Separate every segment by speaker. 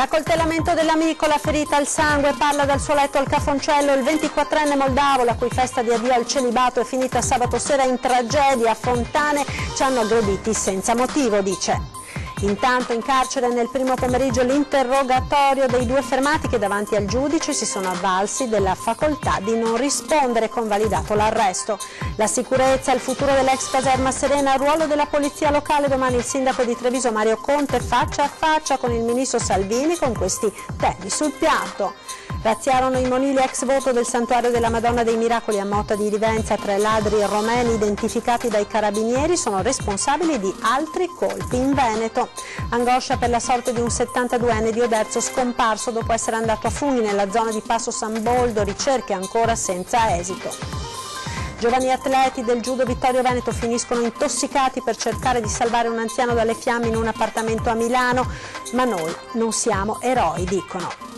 Speaker 1: L'accoltellamento dell'amico, la ferita al sangue, parla dal suo letto al Cafoncello il 24enne moldavo, la cui festa di addio al celibato è finita sabato sera in tragedia. A Fontane ci hanno aggrediti senza motivo, dice. Intanto in carcere nel primo pomeriggio l'interrogatorio dei due fermati che davanti al giudice si sono avvalsi della facoltà di non rispondere, convalidato l'arresto. La sicurezza, il futuro dell'ex caserma Serena, il ruolo della polizia locale, domani il sindaco di Treviso Mario Conte faccia a faccia con il ministro Salvini con questi temi sul piatto. Razziarono i monili ex voto del santuario della Madonna dei Miracoli a Motta di Livenza. 3 ladri romeni identificati dai carabinieri sono responsabili di altri colpi in Veneto. Angoscia per la sorte di un 72enne di Oderzo scomparso dopo essere andato a fuggi nella zona di Passo San Boldo, ricerche ancora senza esito. Giovani atleti del judo Vittorio Veneto finiscono intossicati per cercare di salvare un anziano dalle fiamme in un appartamento a Milano, ma noi non siamo eroi, dicono.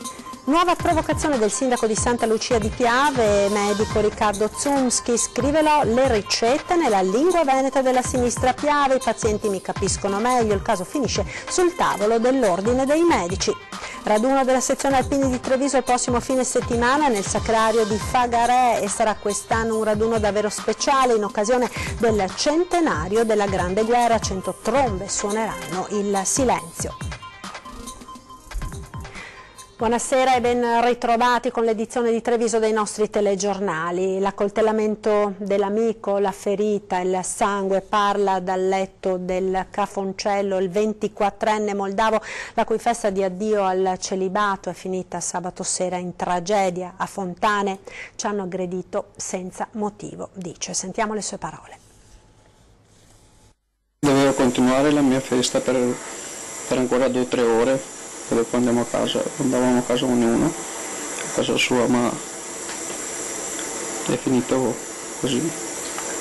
Speaker 1: Nuova provocazione del sindaco di Santa Lucia di Piave, medico Riccardo Zumski, scrivelo le ricette nella lingua veneta della sinistra Piave, i pazienti mi capiscono meglio, il caso finisce sul tavolo dell'ordine dei medici. Raduno della sezione alpini di Treviso il prossimo fine settimana nel sacrario di Fagarè e sarà quest'anno un raduno davvero speciale in occasione del centenario della Grande Guerra. 100 trombe suoneranno il silenzio. Buonasera e ben ritrovati con l'edizione di Treviso dei nostri telegiornali. L'accoltellamento dell'amico, la ferita, il sangue, parla dal letto del Cafoncello il 24enne moldavo, la cui festa di addio al celibato è finita sabato sera in tragedia. A Fontane ci hanno aggredito senza motivo, dice. Sentiamo le sue parole.
Speaker 2: Dovevo continuare la mia festa per ancora 2 o 3 ore. Dopo andavamo a casa ognuno, a casa sua, ma è finito così.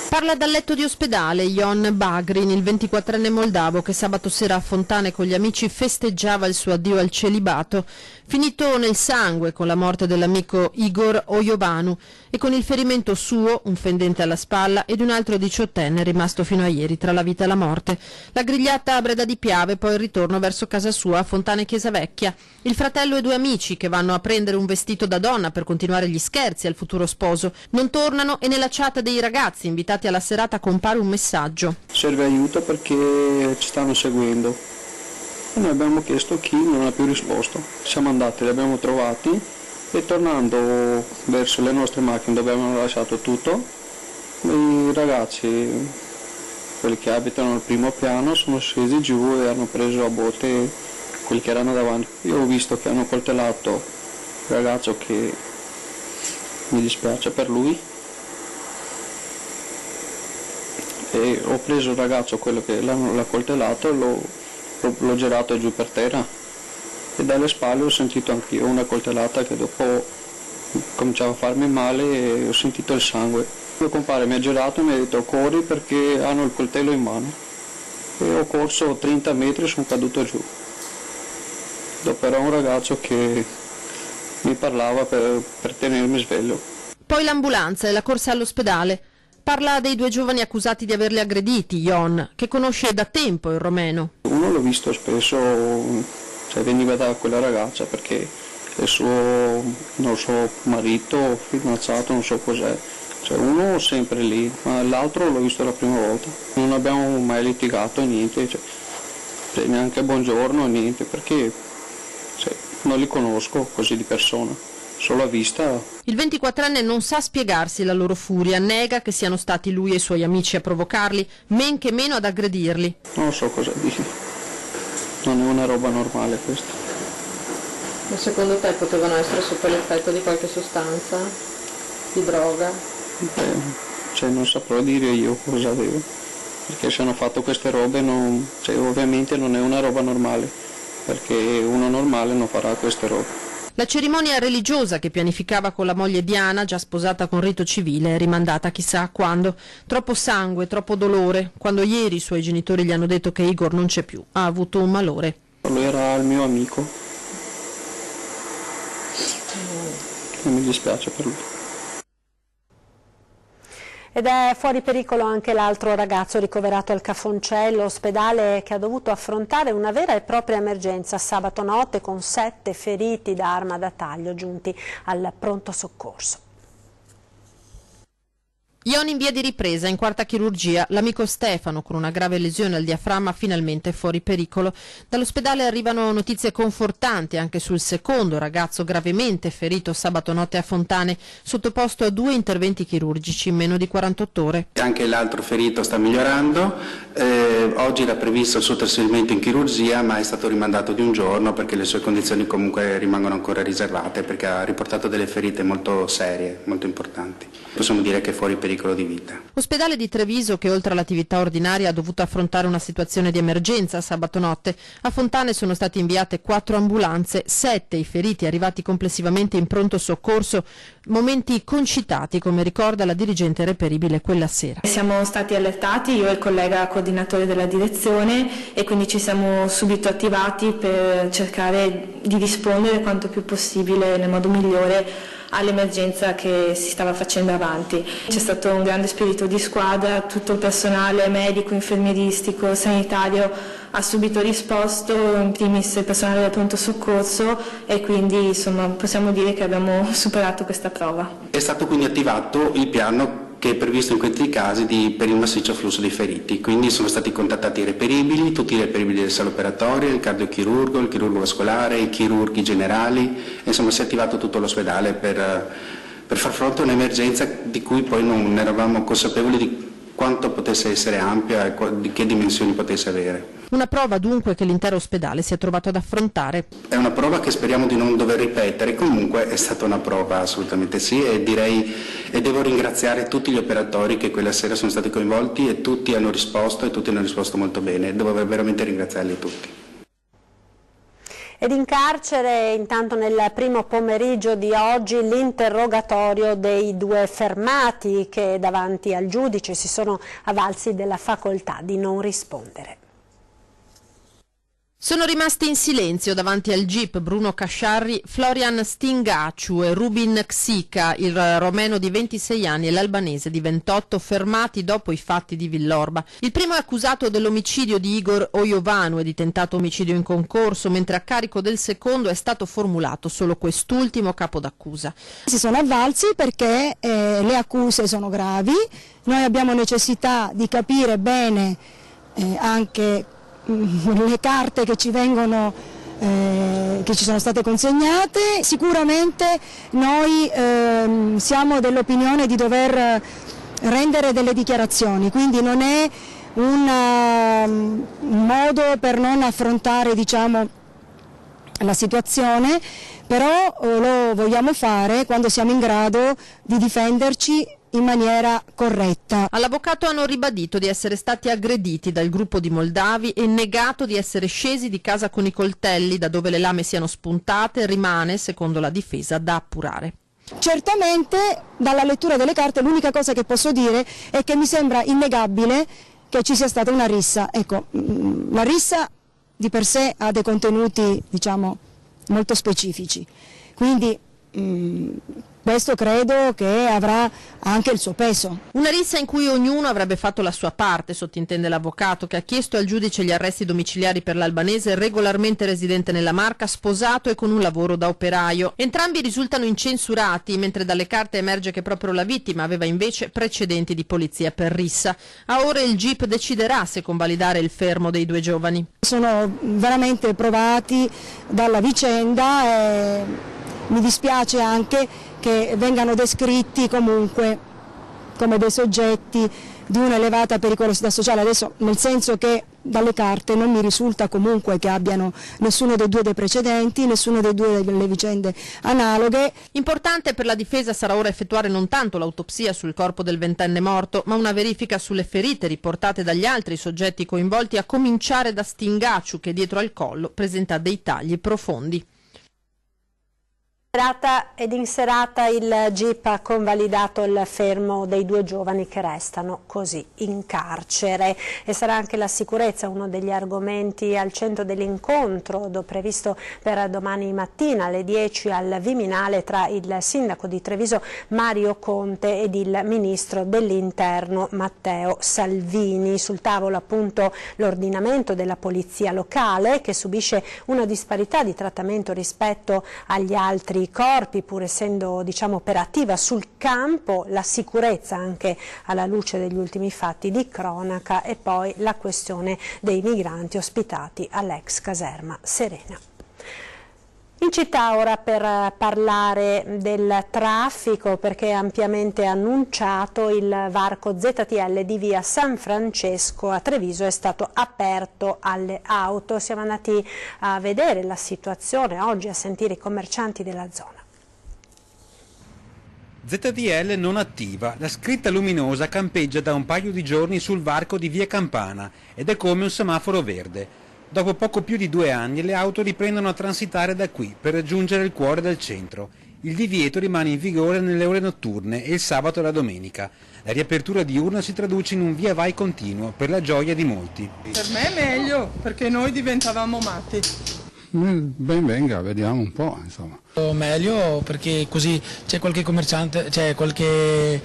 Speaker 3: Parla dal letto di ospedale Ion Bagrin, il 24enne moldavo che sabato sera a Fontane con gli amici festeggiava il suo addio al celibato, finito nel sangue con la morte dell'amico Igor Oyobanu e con il ferimento suo, un fendente alla spalla, ed un altro 18enne rimasto fino a ieri tra la vita e la morte. La grigliata a Breda di Piave, poi il ritorno verso casa sua a Fontane Chiesa Vecchia. Il fratello e 2 amici che vanno a prendere un vestito da donna per continuare gli scherzi al futuro sposo. Non tornano e nella chat dei ragazzi invitati alla serata compare un messaggio.
Speaker 2: Serve aiuto perché ci stanno seguendo. E noi abbiamo chiesto chi, non ha più risposto. Siamo andati, li abbiamo trovati e tornando verso le nostre macchine dove abbiamo lasciato tutto, i ragazzi, quelli che abitano al primo piano, sono scesi giù e hanno preso a botte quelli che erano davanti. Io ho visto che hanno coltellato il ragazzo, che mi dispiace per lui, e ho preso il ragazzo, quello che l'ha coltellato, l'ho girato giù per terra e dalle spalle ho sentito anch'io una coltellata che dopo cominciava a farmi male e ho sentito il sangue. Mio compare mi ha girato e mi ha detto corri perché hanno il coltello in mano, e ho corso 30 metri e sono caduto giù. Dopo era un ragazzo che mi parlava per tenermi sveglio.
Speaker 3: Poi l'ambulanza e la corsa all'ospedale. Parla dei 2 giovani accusati di averli aggrediti, Ion, che conosce da tempo il romeno.
Speaker 2: Uno l'ho visto spesso, veniva da quella ragazza perché è il suo marito, fidanzato, non so cos'è. Uno sempre lì, ma l'altro l'ho visto la prima volta. Non abbiamo mai litigato, niente, neanche buongiorno, niente, perché non li conosco così di persona. Solo a vista.
Speaker 3: Il 24enne non sa spiegarsi la loro furia, nega che siano stati lui e i suoi amici a provocarli, men che meno ad aggredirli.
Speaker 2: Non so cosa dire, non è una roba normale questa.
Speaker 4: Ma secondo te potevano essere sotto l'effetto di qualche sostanza, di droga?
Speaker 2: Non saprò dire io cosa avevo, perché se hanno fatto queste robe ovviamente non è una roba normale, perché uno normale non farà queste robe.
Speaker 3: La cerimonia religiosa che pianificava con la moglie Diana, già sposata con rito civile, è rimandata chissà quando. Troppo sangue, troppo dolore. Quando ieri i suoi genitori gli hanno detto che Igor non c'è più, ha avuto un malore.
Speaker 2: Lui era il mio amico. E mi dispiace per lui.
Speaker 1: Ed è fuori pericolo anche l'altro ragazzo ricoverato al Cafoncello, ospedale che ha dovuto affrontare una vera e propria emergenza sabato notte con 7 feriti da arma da taglio giunti al pronto soccorso.
Speaker 3: Ion in via di ripresa, in quarta chirurgia, l'amico Stefano con una grave lesione al diaframma finalmente fuori pericolo. Dall'ospedale arrivano notizie confortanti anche sul secondo ragazzo gravemente ferito sabato notte a Fontane, sottoposto a 2 interventi chirurgici in meno di 48 ore.
Speaker 5: Anche l'altro ferito sta migliorando, oggi era previsto il suo trasferimento in chirurgia ma è stato rimandato di un giorno perché le sue condizioni comunque rimangono ancora riservate, perché ha riportato delle ferite molto serie, molto importanti. Possiamo dire che è fuori pericolo di vita.
Speaker 3: Ospedale di Treviso che oltre all'attività ordinaria ha dovuto affrontare una situazione di emergenza sabato notte. A Fontane sono state inviate 4 ambulanze, 7 i feriti arrivati complessivamente in pronto soccorso, momenti concitati come ricorda la dirigente reperibile quella sera.
Speaker 6: Siamo stati allertati, io e il collega coordinatore della direzione, e quindi ci siamo subito attivati per cercare di rispondere quanto più possibile nel modo migliore all'emergenza che si stava facendo avanti. C'è stato un grande spirito di squadra, tutto il personale medico, infermieristico, sanitario ha subito risposto, in primis il personale del pronto soccorso, e quindi insomma possiamo dire che abbiamo superato questa prova.
Speaker 5: È stato quindi attivato il piano che è previsto in questi casi per il massiccio afflusso dei feriti, quindi sono stati contattati i reperibili, tutti i reperibili del sala operatoria, il cardiochirurgo, il chirurgo vascolare, i chirurghi generali, e insomma si è attivato tutto l'ospedale per far fronte a un'emergenza di cui poi non eravamo consapevoli di quanto potesse essere ampia e di che dimensioni potesse avere.
Speaker 3: Una prova dunque che l'intero ospedale si è trovato ad affrontare.
Speaker 5: È una prova che speriamo di non dover ripetere, comunque è stata una prova assolutamente sì, e devo ringraziare tutti gli operatori che quella sera sono stati coinvolti e tutti hanno risposto molto bene, devo veramente ringraziarli tutti.
Speaker 1: Ed in carcere, intanto nel primo pomeriggio di oggi, l'interrogatorio dei 2 fermati che davanti al giudice si sono avvalsi della facoltà di non rispondere.
Speaker 3: Sono rimasti in silenzio davanti al GIP Bruno Casciarri, Florian Stingaciu e Rubin Xica, il romeno di 26 anni e l'albanese di 28, fermati dopo i fatti di Villorba. Il primo è accusato dell'omicidio di Igor Ojovanu e di tentato omicidio in concorso, mentre a carico del secondo è stato formulato solo quest'ultimo capo d'accusa.
Speaker 7: Si sono avvalsi perché le accuse sono gravi, noi abbiamo necessità di capire bene anche le carte che ci vengono, che ci sono state consegnate. Sicuramente noi siamo dell'opinione di dover rendere delle dichiarazioni, quindi non è un modo per non affrontare, diciamo, la situazione, però lo vogliamo fare quando siamo in grado di difenderci in maniera corretta.
Speaker 3: All'avvocato hanno ribadito di essere stati aggrediti dal gruppo di moldavi e negato di essere scesi di casa con i coltelli. Da dove le lame siano spuntate rimane, secondo la difesa, da appurare.
Speaker 7: Certamente dalla lettura delle carte l'unica cosa che posso dire è che mi sembra innegabile che ci sia stata una rissa. Ecco, la rissa di per sé ha dei contenuti, diciamo, molto specifici, quindi questo credo che avrà anche il suo peso.
Speaker 3: Una rissa in cui ognuno avrebbe fatto la sua parte, sottintende l'avvocato, che ha chiesto al giudice gli arresti domiciliari per l'albanese regolarmente residente nella Marca, sposato e con un lavoro da operaio. Entrambi risultano incensurati, mentre dalle carte emerge che proprio la vittima aveva invece precedenti di polizia per rissa. A ora il GIP deciderà se convalidare il fermo dei 2 giovani.
Speaker 7: Sono veramente provati dalla vicenda e mi dispiace anche che vengano descritti comunque come dei soggetti di un'elevata pericolosità sociale, adesso nel senso che dalle carte non mi risulta comunque che abbiano nessuno dei 2 dei precedenti, nessuno dei 2 delle vicende analoghe.
Speaker 3: Importante per la difesa sarà ora effettuare non tanto l'autopsia sul corpo del 20enne morto, ma una verifica sulle ferite riportate dagli altri soggetti coinvolti, a cominciare da Stingaciu, che dietro al collo presenta dei tagli profondi.
Speaker 1: Ed in serata il GIP ha convalidato il fermo dei 2 giovani che restano così in carcere, e sarà anche la sicurezza uno degli argomenti al centro dell'incontro previsto per domani mattina alle 10 al Viminale tra il sindaco di Treviso Mario Conte ed il ministro dell'Interno Matteo Salvini. Sul tavolo appunto l'ordinamento della polizia locale, che subisce una disparità di trattamento rispetto agli altri corpi, pur essendo operativa sul campo, la sicurezza anche alla luce degli ultimi fatti di cronaca, e poi la questione dei migranti ospitati all'ex caserma Serena. In città ora per parlare del traffico, perché è ampiamente annunciato il varco ZTL di via San Francesco a Treviso è stato aperto alle auto. Siamo andati a vedere la situazione oggi, a sentire i commercianti della zona.
Speaker 8: ZTL non attiva, la scritta luminosa campeggia da un paio di giorni sul varco di via Campana ed è come un semaforo verde. Dopo poco più di 2 anni le auto riprendono a transitare da qui per raggiungere il cuore del centro. Il divieto rimane in vigore nelle ore notturne e il sabato e la domenica. La riapertura diurna si traduce in un via vai continuo per la gioia di molti.
Speaker 9: Per me è meglio, perché noi diventavamo matti.
Speaker 10: Ben venga, vediamo un po', insomma.
Speaker 11: Meglio perché così c'è qualche commerciante, c'è qualche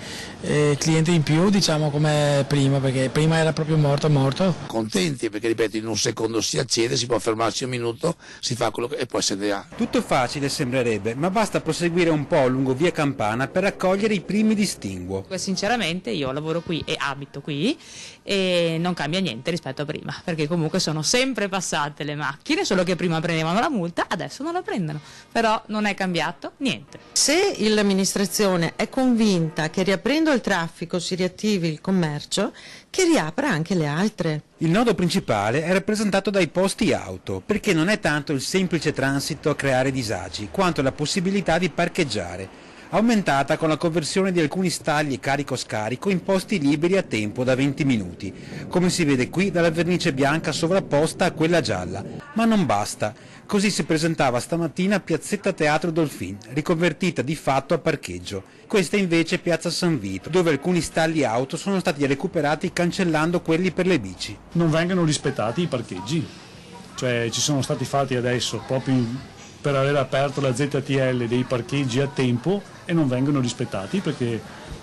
Speaker 11: cliente in più, diciamo, come prima, perché prima era proprio morto.
Speaker 12: Contenti perché, ripeto, in un secondo si accede, si può fermarsi un minuto, si fa quello che e poi se ne ha.
Speaker 8: Tutto facile sembrerebbe, ma basta proseguire un po' lungo via Campana per raccogliere i primi distinguo.
Speaker 13: Sinceramente io lavoro qui e abito qui e non cambia niente rispetto a prima, perché comunque sono sempre passate le macchine, solo che prima prendevano la multa, adesso non la prendono, però non è cambiato niente.
Speaker 3: Se l'amministrazione è convinta che riaprendo il traffico si riattivi il commercio, che riapra anche le altre.
Speaker 8: Il nodo principale è rappresentato dai posti auto, perché non è tanto il semplice transito a creare disagi, quanto la possibilità di parcheggiare, aumentata con la conversione di alcuni stalli carico-scarico in posti liberi a tempo da 20 minuti, come si vede qui dalla vernice bianca sovrapposta a quella gialla. Ma non basta. Così si presentava stamattina Piazzetta Teatro Dolfin, riconvertita di fatto a parcheggio. Questa invece è Piazza San Vito, dove alcuni stalli auto sono stati recuperati cancellando quelli per le bici.
Speaker 14: Non vengono rispettati i parcheggi, cioè ci sono stati fatti adesso proprio per aver aperto la ZTL dei parcheggi a tempo e non vengono rispettati perché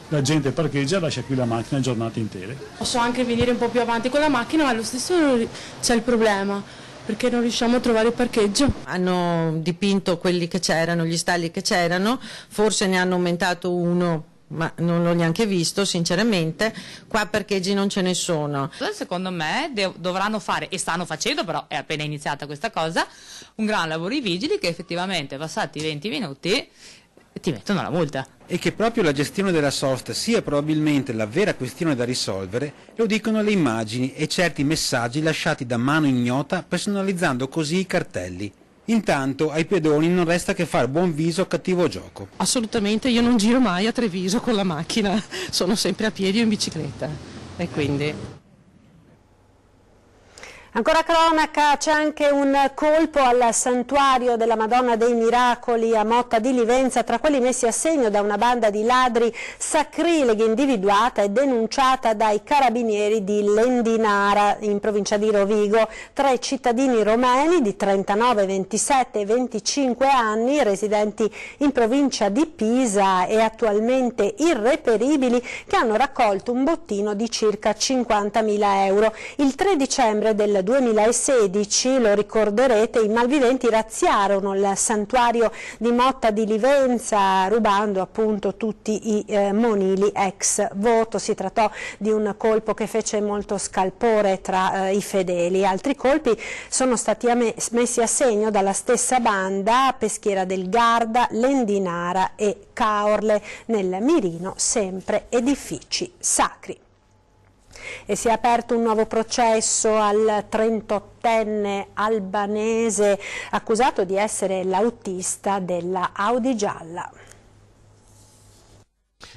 Speaker 14: la gente parcheggia e lascia qui la macchina giornate intere.
Speaker 15: Posso anche venire un po' più avanti con la macchina, ma allo stesso c'è il problema, perché non riusciamo a trovare il parcheggio.
Speaker 3: Hanno dipinto quelli che c'erano, gli stalli che c'erano, forse ne hanno aumentato uno, ma non l'ho neanche visto sinceramente. Qua parcheggi non ce ne sono.
Speaker 13: Secondo me dovranno fare, e stanno facendo, però è appena iniziata questa cosa, un gran lavoro i vigili che effettivamente passati 20 minuti ti mettono la multa.
Speaker 8: E che proprio la gestione della sosta sia probabilmente la vera questione da risolvere lo dicono le immagini e certi messaggi lasciati da mano ignota, personalizzando così i cartelli. Intanto ai pedoni non resta che fare buon viso a cattivo gioco.
Speaker 16: Assolutamente, io non giro mai a Treviso con la macchina, sono sempre a piedi o in bicicletta e quindi...
Speaker 1: Ancora cronaca, c'è anche un colpo al santuario della Madonna dei Miracoli a Motta di Livenza, tra quelli messi a segno da una banda di ladri sacrileghi individuata e denunciata dai carabinieri di Lendinara in provincia di Rovigo. 3 cittadini romeni di 39, 27 e 25 anni, residenti in provincia di Pisa e attualmente irreperibili, che hanno raccolto un bottino di circa 50.000 euro. Il 3 dicembre del 2016, lo ricorderete, i malviventi razziarono il santuario di Motta di Livenza rubando appunto tutti i monili ex voto. Si trattò di un colpo che fece molto scalpore tra i fedeli. Altri colpi sono stati messi a segno dalla stessa banda, Peschiera del Garda, Lendinara e Caorle, nel mirino sempre edifici sacri. E si è aperto un nuovo processo al 38enne albanese accusato di essere l'autista della Audi gialla.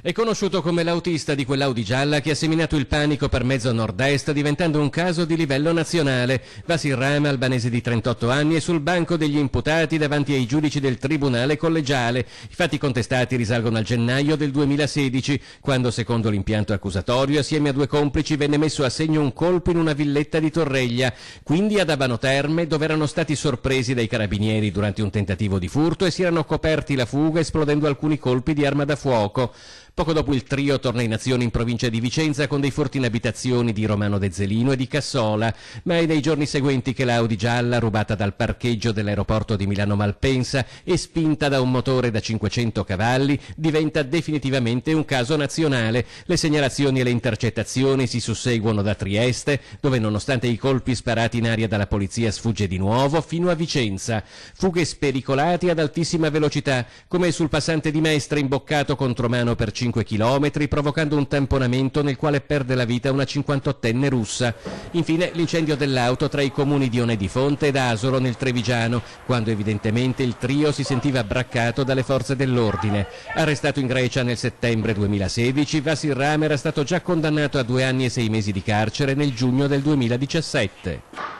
Speaker 17: È conosciuto come l'autista di quell'Audi gialla che ha seminato il panico per mezzo nord-est, diventando un caso di livello nazionale. Vasir Rama, albanese di 38 anni, è sul banco degli imputati davanti ai giudici del tribunale collegiale. I fatti contestati risalgono al gennaio del 2016, quando, secondo l'impianto accusatorio, assieme a 2 complici venne messo a segno un colpo in una villetta di Torreglia, quindi ad Abano Terme, dove erano stati sorpresi dai carabinieri durante un tentativo di furto e si erano coperti la fuga esplodendo alcuni colpi di arma da fuoco. Poco dopo il trio torna in azione in provincia di Vicenza con dei furti in abitazioni di Romano De Zelino e di Cassola, ma è nei giorni seguenti che l'Audi gialla, rubata dal parcheggio dell'aeroporto di Milano Malpensa e spinta da un motore da 500 cavalli, diventa definitivamente un caso nazionale. Le segnalazioni e le intercettazioni si susseguono da Trieste, dove nonostante i colpi sparati in aria dalla polizia sfugge di nuovo, fino a Vicenza. Fughe spericolate ad altissima velocità, come sul passante di Mestre imboccato contromano per 5 chilometri, provocando un tamponamento nel quale perde la vita una 58enne russa. Infine l'incendio dell'auto tra i comuni di Onè di Fonte ed Asolo nel Trevigiano, quando evidentemente il trio si sentiva braccato dalle forze dell'ordine. Arrestato in Grecia nel settembre 2016, Vasir Rama era stato già condannato a 2 anni e 6 mesi di carcere nel giugno del 2017.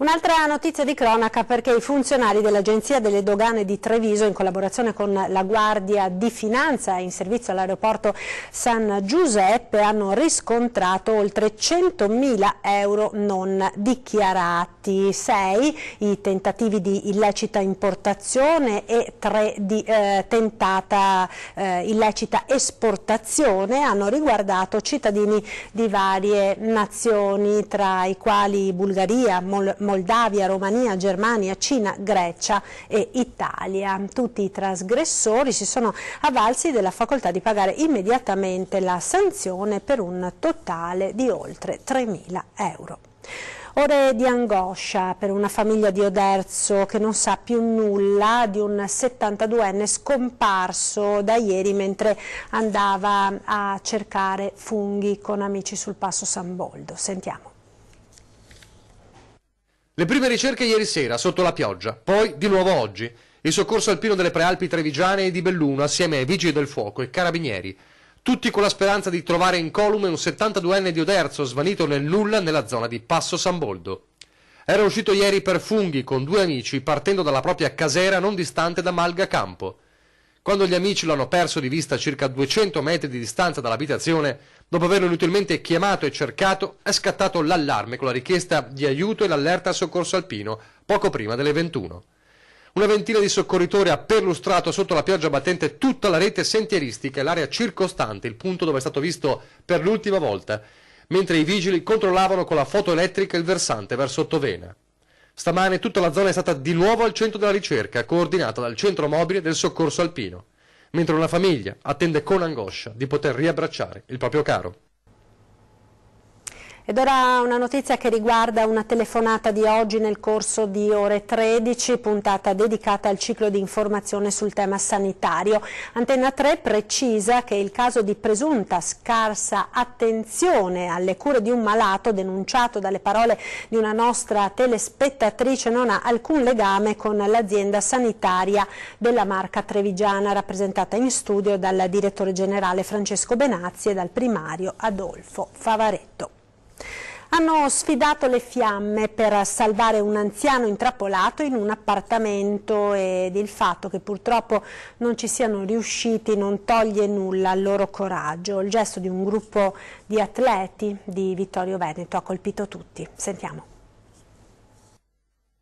Speaker 1: Un'altra notizia di cronaca, perché i funzionari dell'Agenzia delle Dogane di Treviso, in collaborazione con la Guardia di Finanza in servizio all'aeroporto San Giuseppe, hanno riscontrato oltre 100.000 euro non dichiarati. 6 i tentativi di illecita importazione e 3 di tentata illecita esportazione hanno riguardato cittadini di varie nazioni, tra i quali Bulgaria, Moldavia, Romania, Germania, Cina, Grecia e Italia. Tutti i trasgressori si sono avvalsi della facoltà di pagare immediatamente la sanzione per un totale di oltre 3.000 euro. Ore di angoscia per una famiglia di Oderzo che non sa più nulla di un 72enne scomparso da ieri mentre andava a cercare funghi con amici sul Passo San Boldo. Sentiamo.
Speaker 18: Le prime ricerche ieri sera sotto la pioggia, poi di nuovo oggi. Il soccorso alpino delle Prealpi trevigiane e di Belluno assieme ai Vigili del Fuoco e Carabinieri. Tutti con la speranza di trovare incolume un 72enne di Oderzo svanito nel nulla nella zona di Passo San Boldo. Era uscito ieri per funghi con 2 amici partendo dalla propria casera non distante da Malga Campo. Quando gli amici lo hanno perso di vista a circa 200 metri di distanza dall'abitazione, dopo averlo inutilmente chiamato e cercato, è scattato l'allarme con la richiesta di aiuto e l'allerta al soccorso alpino, poco prima delle 21. Una ventina di soccorritori ha perlustrato sotto la pioggia battente tutta la rete sentieristica e l'area circostante, il punto dove è stato visto per l'ultima volta, mentre i vigili controllavano con la fotoelettrica il versante verso Ottovena. Stamane tutta la zona è stata di nuovo al centro della ricerca, coordinata dal centro mobile del soccorso alpino, mentre una famiglia attende con angoscia di poter riabbracciare il proprio caro.
Speaker 1: Ed ora una notizia che riguarda una telefonata di oggi nel corso di Ore 13, puntata dedicata al ciclo di informazione sul tema sanitario. Antena 3 precisa che il caso di presunta scarsa attenzione alle cure di un malato, denunciato dalle parole di una nostra telespettatrice, non ha alcun legame con l'azienda sanitaria della Marca trevigiana, rappresentata in studio dal direttore generale Francesco Benazzi e dal primario Adolfo Favaretto. Hanno sfidato le fiamme per salvare un anziano intrappolato in un appartamento ed il fatto che purtroppo non ci siano riusciti non toglie nulla al loro coraggio. Il gesto di un gruppo di atleti di Vittorio Veneto ha colpito tutti. Sentiamo.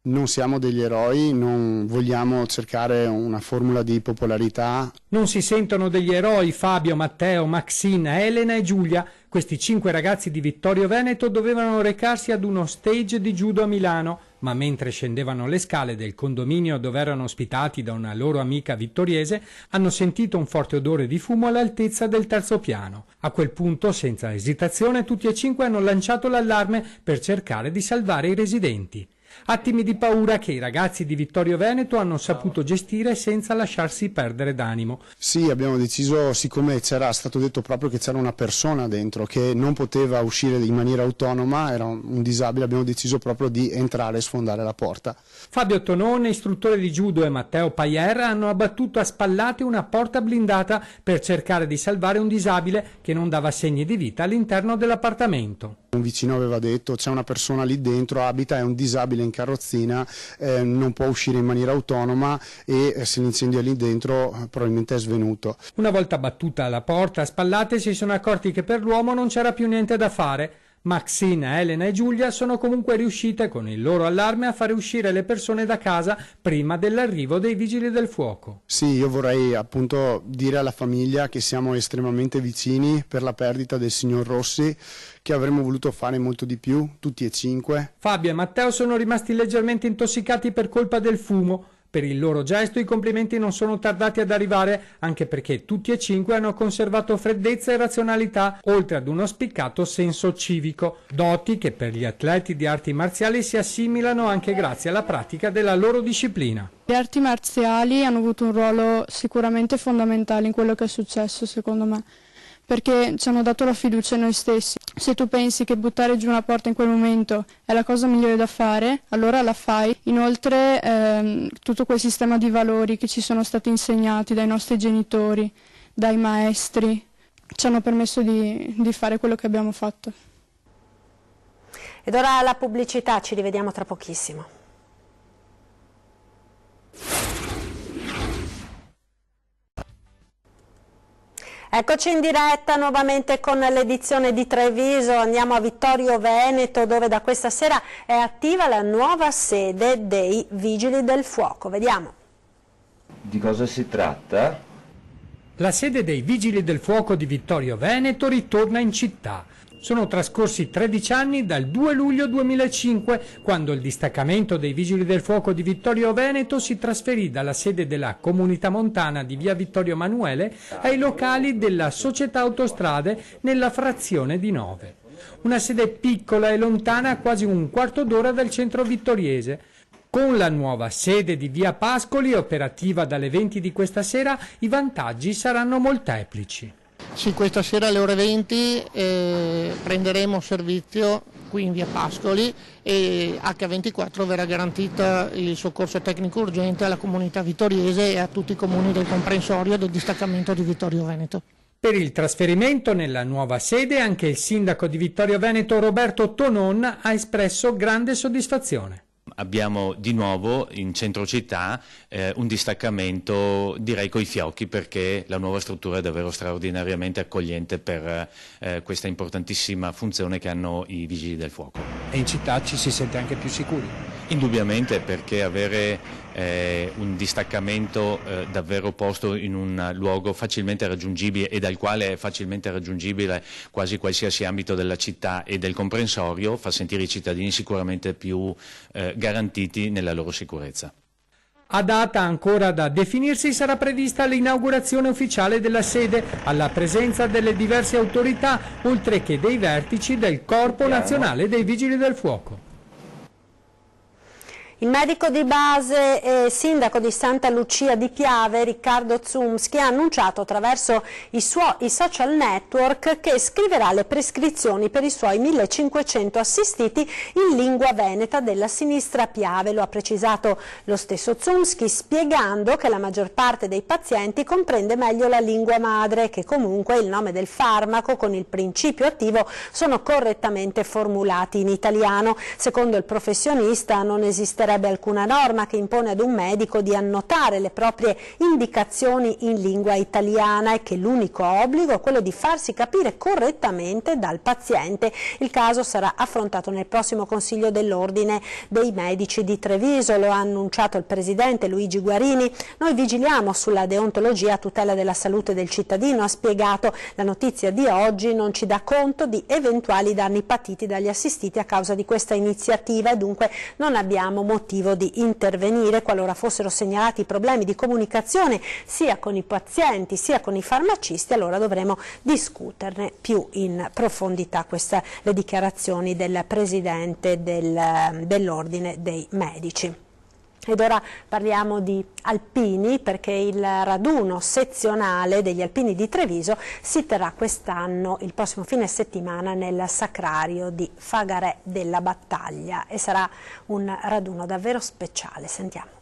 Speaker 19: Non siamo degli eroi, non vogliamo cercare una formula di popolarità.
Speaker 20: Non si sentono degli eroi Fabio, Matteo, Maxine, Elena e Giulia. Questi 5 ragazzi di Vittorio Veneto dovevano recarsi ad uno stage di judo a Milano, ma mentre scendevano le scale del condominio dove erano ospitati da una loro amica vittoriese, hanno sentito un forte odore di fumo all'altezza del 3° piano. A quel punto, senza esitazione, tutti e 5 hanno lanciato l'allarme per cercare di salvare i residenti. Attimi di paura che i ragazzi di Vittorio Veneto hanno saputo gestire senza lasciarsi perdere d'animo.
Speaker 19: Sì, abbiamo deciso, siccome c'era stato detto proprio che c'era una persona dentro che non poteva uscire in maniera autonoma, era un disabile, abbiamo deciso proprio di entrare e sfondare la porta.
Speaker 20: Fabio Tonone, istruttore di judo, e Matteo Paier hanno abbattuto a spallate una porta blindata per cercare di salvare un disabile che non dava segni di vita all'interno dell'appartamento.
Speaker 19: Un vicino aveva detto: c'è una persona lì dentro, abita, è un disabile in carrozzina, non può uscire in maniera autonoma e se l'incendio è lì dentro probabilmente è svenuto.
Speaker 20: Una volta battuta la porta a spallate si sono accorti che per l'uomo non c'era più niente da fare. Maxine, Elena e Giulia sono comunque riuscite con il loro allarme a fare uscire le persone da casa prima dell'arrivo dei vigili del fuoco.
Speaker 19: Sì, io vorrei appunto dire alla famiglia che siamo estremamente vicini per la perdita del signor Rossi, che avremmo voluto fare molto di più, tutti e 5.
Speaker 20: Fabio e Matteo sono rimasti leggermente intossicati per colpa del fumo. Per il loro gesto i complimenti non sono tardati ad arrivare, anche perché tutti e 5 hanno conservato freddezza e razionalità, oltre ad uno spiccato senso civico, doti che per gli atleti di arti marziali si assimilano anche grazie alla pratica della loro disciplina.
Speaker 21: Le arti marziali hanno avuto un ruolo sicuramente fondamentale in quello che è successo, secondo me, perché ci hanno dato la fiducia in noi stessi. Se tu pensi che buttare giù una porta in quel momento è la cosa migliore da fare, allora la fai. Inoltre tutto quel sistema di valori che ci sono stati insegnati dai nostri genitori, dai maestri, ci hanno permesso di fare quello che abbiamo fatto.
Speaker 1: Ed ora la pubblicità, ci rivediamo tra pochissimo. Eccoci in diretta nuovamente con l'edizione di Treviso, andiamo a Vittorio Veneto dove da questa sera è attiva la nuova sede dei Vigili del Fuoco. Vediamo.
Speaker 22: Di cosa si tratta?
Speaker 20: La sede dei Vigili del Fuoco di Vittorio Veneto ritorna in città. Sono trascorsi 13 anni dal 2 luglio 2005, quando il distaccamento dei Vigili del Fuoco di Vittorio Veneto si trasferì dalla sede della Comunità Montana di via Vittorio Emanuele ai locali della Società Autostrade nella frazione di Nove. Una sede piccola e lontana a quasi un quarto d'ora dal centro vittoriese. Con la nuova sede di via Pascoli, operativa dalle 20 di questa sera, i vantaggi saranno molteplici.
Speaker 23: Sì, questa sera alle ore 20 prenderemo servizio qui in via Pascoli e H24 verrà garantito il soccorso tecnico urgente alla comunità vittoriese e a tutti i comuni del comprensorio del distaccamento di Vittorio Veneto.
Speaker 20: Per il trasferimento nella nuova sede anche il sindaco di Vittorio Veneto Roberto Tonon ha espresso grande soddisfazione.
Speaker 24: Abbiamo di nuovo in centro città un distaccamento direi coi fiocchi, perché la nuova struttura è davvero straordinariamente accogliente per questa importantissima funzione che hanno i Vigili del Fuoco.
Speaker 20: E in città ci si sente anche più sicuri?
Speaker 24: Indubbiamente, perché avere un distaccamento davvero posto in un luogo facilmente raggiungibile e dal quale è facilmente raggiungibile quasi qualsiasi ambito della città e del comprensorio fa sentire i cittadini sicuramente più garantiti nella loro sicurezza.
Speaker 20: A data ancora da definirsi sarà prevista l'inaugurazione ufficiale della sede alla presenza delle diverse autorità oltre che dei vertici del Corpo Nazionale dei Vigili del Fuoco.
Speaker 1: Il medico di base e sindaco di Santa Lucia di Piave, Riccardo Zumski, ha annunciato attraverso i social network che scriverà le prescrizioni per i suoi 1500 assistiti in lingua veneta della sinistra Piave. Lo ha precisato lo stesso Zumski, spiegando che la maggior parte dei pazienti comprende meglio la lingua madre e che comunque il nome del farmaco con il principio attivo sono correttamente formulati in italiano. Secondo il professionista non esisterebbe alcuna norma che impone ad un medico di annotare le proprie indicazioni in lingua italiana e che l'unico obbligo è quello di farsi capire correttamente dal paziente. Il caso sarà affrontato nel prossimo Consiglio dell'Ordine dei Medici di Treviso, lo ha annunciato il presidente Luigi Guarini. Noi vigiliamo sulla deontologia a tutela della salute del cittadino, ha spiegato. La notizia di oggi non ci dà conto di eventuali danni patiti dagli assistiti a causa di questa iniziativa e dunque non abbiamo motivo motivo di intervenire qualora fossero segnalati problemi di comunicazione sia con i pazienti sia con i farmacisti. Allora dovremo discuterne più in profondità. Queste le dichiarazioni del Presidente dell'Ordine dei Medici. Ed ora parliamo di alpini, perché il raduno sezionale degli alpini di Treviso si terrà quest'anno, il prossimo fine settimana, nel sacrario di Fagarè della Battaglia, e sarà un raduno davvero speciale. Sentiamo.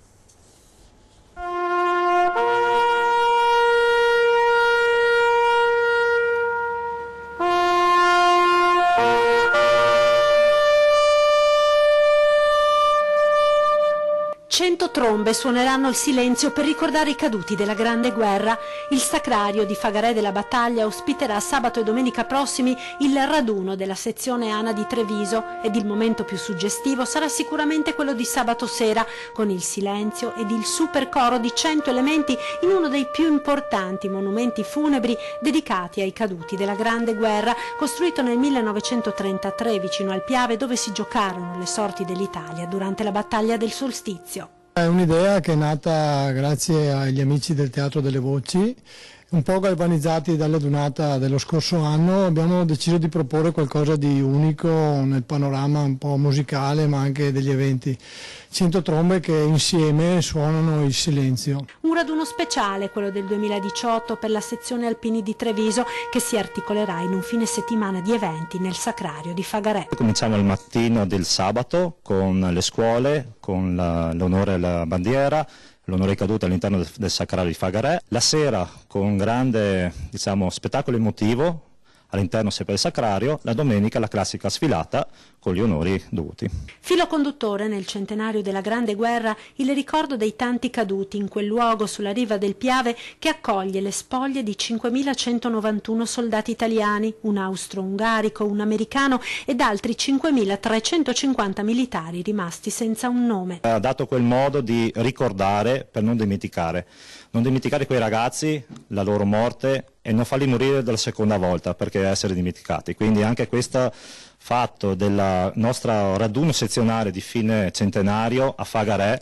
Speaker 1: Trombe suoneranno il silenzio per ricordare i caduti della Grande Guerra. Il sacrario di Fagarè della Battaglia ospiterà sabato e domenica prossimi il raduno della sezione ANA di Treviso, ed il momento più suggestivo sarà sicuramente quello di sabato sera, con il silenzio ed il super coro di 100 elementi in uno dei più importanti monumenti funebri dedicati ai caduti della Grande Guerra, costruito nel 1933 vicino al Piave, dove si giocarono le sorti dell'Italia durante la battaglia del Solstizio.
Speaker 2: È un'idea che è nata grazie agli amici del Teatro delle Voci. Un po' galvanizzati dalla donata dello scorso anno, abbiamo deciso di proporre qualcosa di unico nel panorama un po' musicale, ma anche degli eventi. 100 trombe che insieme suonano il silenzio.
Speaker 1: Un raduno speciale, quello del 2018, per la sezione alpini di Treviso, che si articolerà in un fine settimana di eventi nel sacrario di Fagarè.
Speaker 4: Cominciamo il mattino del sabato con le scuole, con l'onore alla bandiera, l'onore ai caduti all'interno del sacrario di Fagarè. La sera con un grande spettacolo emotivo all'interno sempre del sacrario, la domenica la classica sfilata con gli onori dovuti.
Speaker 1: Filo conduttore nel centenario della Grande Guerra, il ricordo dei tanti caduti in quel luogo sulla riva del Piave che accoglie le spoglie di 5.191 soldati italiani, un austro-ungarico, un americano ed altri 5.350 militari rimasti senza un nome.
Speaker 4: Ha dato quel modo di ricordare per non dimenticare quei ragazzi, la loro morte, e non farli morire della seconda volta perché essere dimenticati. Quindi anche questo fatto del nostro raduno sezionale di fine centenario a Fagarè,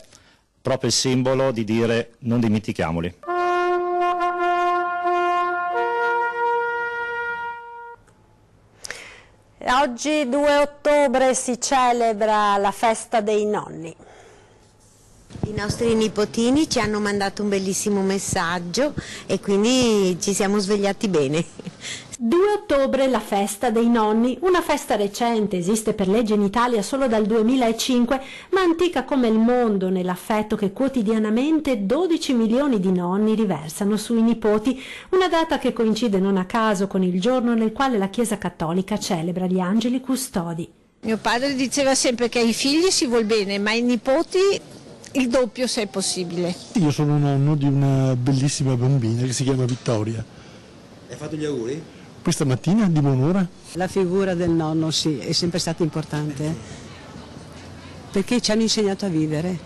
Speaker 4: proprio il simbolo di dire non dimentichiamoli.
Speaker 1: Oggi 2 ottobre si celebra la festa dei nonni.
Speaker 5: I nostri nipotini ci hanno mandato un bellissimo messaggio e quindi ci siamo svegliati bene.
Speaker 1: 2 ottobre, la festa dei nonni, una festa recente, esiste per legge in Italia solo dal 2005, ma antica come il mondo nell'affetto che quotidianamente 12 milioni di nonni riversano sui nipoti, una data che coincide non a caso con il giorno nel quale la Chiesa Cattolica celebra gli angeli custodi.
Speaker 6: Mio padre diceva sempre che ai figli si vuol bene, ma ai nipoti il doppio se è possibile.
Speaker 25: Io sono nonno di una bellissima bambina che si chiama Vittoria.
Speaker 26: Hai fatto gli auguri?
Speaker 25: Questa mattina di buon'ora.
Speaker 27: La figura del nonno sì, è sempre stata importante, perché ci hanno insegnato a vivere.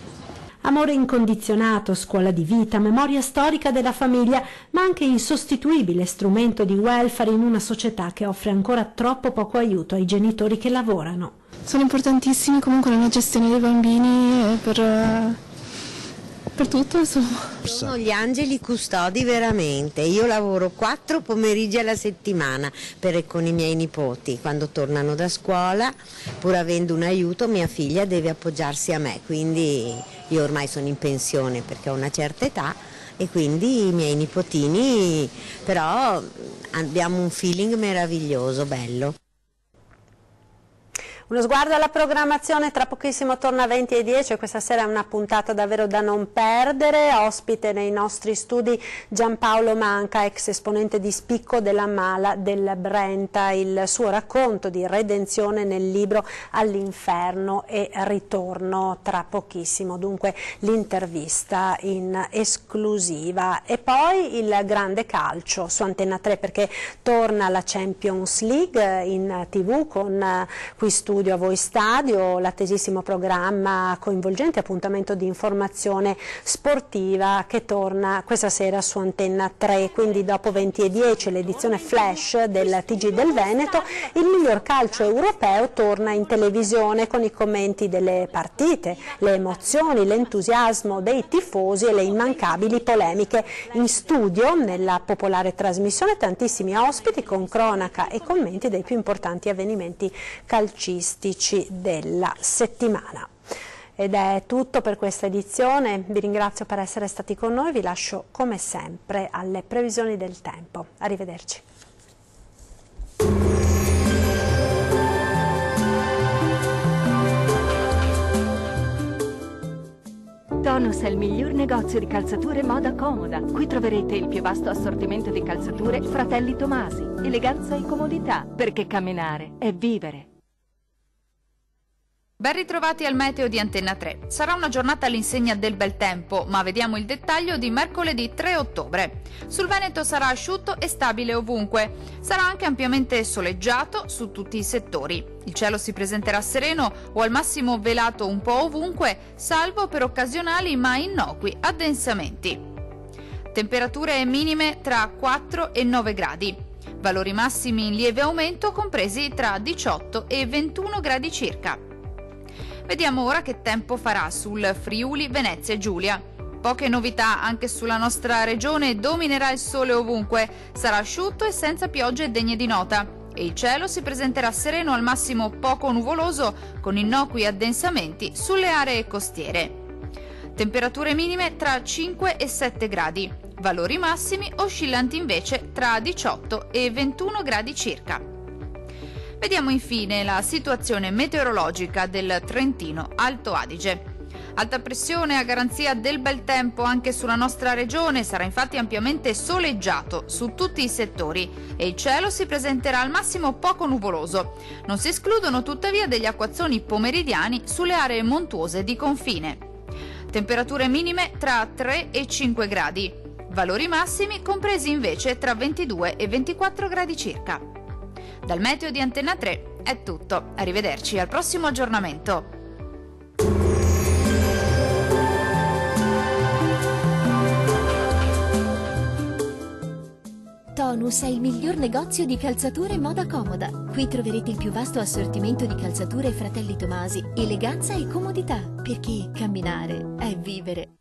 Speaker 1: Amore incondizionato, scuola di vita, memoria storica della famiglia, ma anche insostituibile strumento di welfare in una società che offre ancora troppo poco aiuto ai genitori che lavorano.
Speaker 21: Sono importantissimi comunque nella gestione dei bambini e per tutto, insomma.
Speaker 5: Sono gli angeli custodi veramente. Io lavoro 4 pomeriggi alla settimana con i miei nipoti. Quando tornano da scuola, pur avendo un aiuto, mia figlia deve appoggiarsi a me, quindi io ormai sono in pensione perché ho una certa età e quindi i miei nipotini, però abbiamo un feeling meraviglioso, bello.
Speaker 1: Uno sguardo alla programmazione, tra pochissimo torna a 20:10, questa sera è una puntata davvero da non perdere. Ospite nei nostri studi Giampaolo Manca, ex esponente di spicco della Mala del Brenta, il suo racconto di redenzione nel libro All'inferno e ritorno tra pochissimo, dunque l'intervista in esclusiva. E poi il grande calcio su Antenna 3, perché torna la Champions League in TV con qui studi studio a voi Stadio, l'attesissimo programma coinvolgente appuntamento di informazione sportiva che torna questa sera su Antenna 3, quindi dopo 20:10 l'edizione flash del TG del Veneto, il miglior calcio europeo torna in televisione con i commenti delle partite, le emozioni, l'entusiasmo dei tifosi e le immancabili polemiche. In studio, nella popolare trasmissione, tantissimi ospiti con cronaca e commenti dei più importanti avvenimenti calcistici della settimana. Ed è tutto per questa edizione, vi ringrazio per essere stati con noi, vi lascio come sempre alle previsioni del tempo. Arrivederci.
Speaker 7: Tonus è il miglior negozio di calzature moda comoda. Qui troverete il più vasto assortimento di calzature Fratelli Tomasi. Eleganza e comodità, perché camminare è vivere.
Speaker 9: Ben ritrovati al meteo di Antenna 3. Sarà una giornata all'insegna del bel tempo, ma vediamo il dettaglio di mercoledì 3 ottobre. Sul Veneto sarà asciutto e stabile ovunque. Sarà anche ampiamente soleggiato su tutti i settori. Il cielo si presenterà sereno o al massimo velato un po' ovunque, salvo per occasionali ma innocui addensamenti. Temperature minime tra 4 e 9 gradi. Valori massimi in lieve aumento compresi tra 18 e 21 gradi circa. Vediamo ora che tempo farà sul Friuli Venezia Giulia. Poche novità anche sulla nostra regione, dominerà il sole ovunque, sarà asciutto e senza piogge degne di nota e il cielo si presenterà sereno al massimo poco nuvoloso con innocui addensamenti sulle aree costiere. Temperature minime tra 5 e 7 gradi, valori massimi oscillanti invece tra 18 e 21 gradi circa. Vediamo infine la situazione meteorologica del Trentino Alto Adige. Alta pressione a garanzia del bel tempo anche sulla nostra regione, sarà infatti ampiamente soleggiato su tutti i settori e il cielo si presenterà al massimo poco nuvoloso. Non si escludono tuttavia degli acquazzoni pomeridiani sulle aree montuose di confine. Temperature minime tra 3 e 5 gradi, valori massimi compresi invece tra 22 e 24 gradi circa. Dal meteo di Antenna 3 è tutto, arrivederci al prossimo aggiornamento.
Speaker 7: Tonus è il miglior negozio di calzature moda comoda. Qui troverete il più vasto assortimento di calzature Fratelli Tomasi, eleganza e comodità, perché camminare è vivere.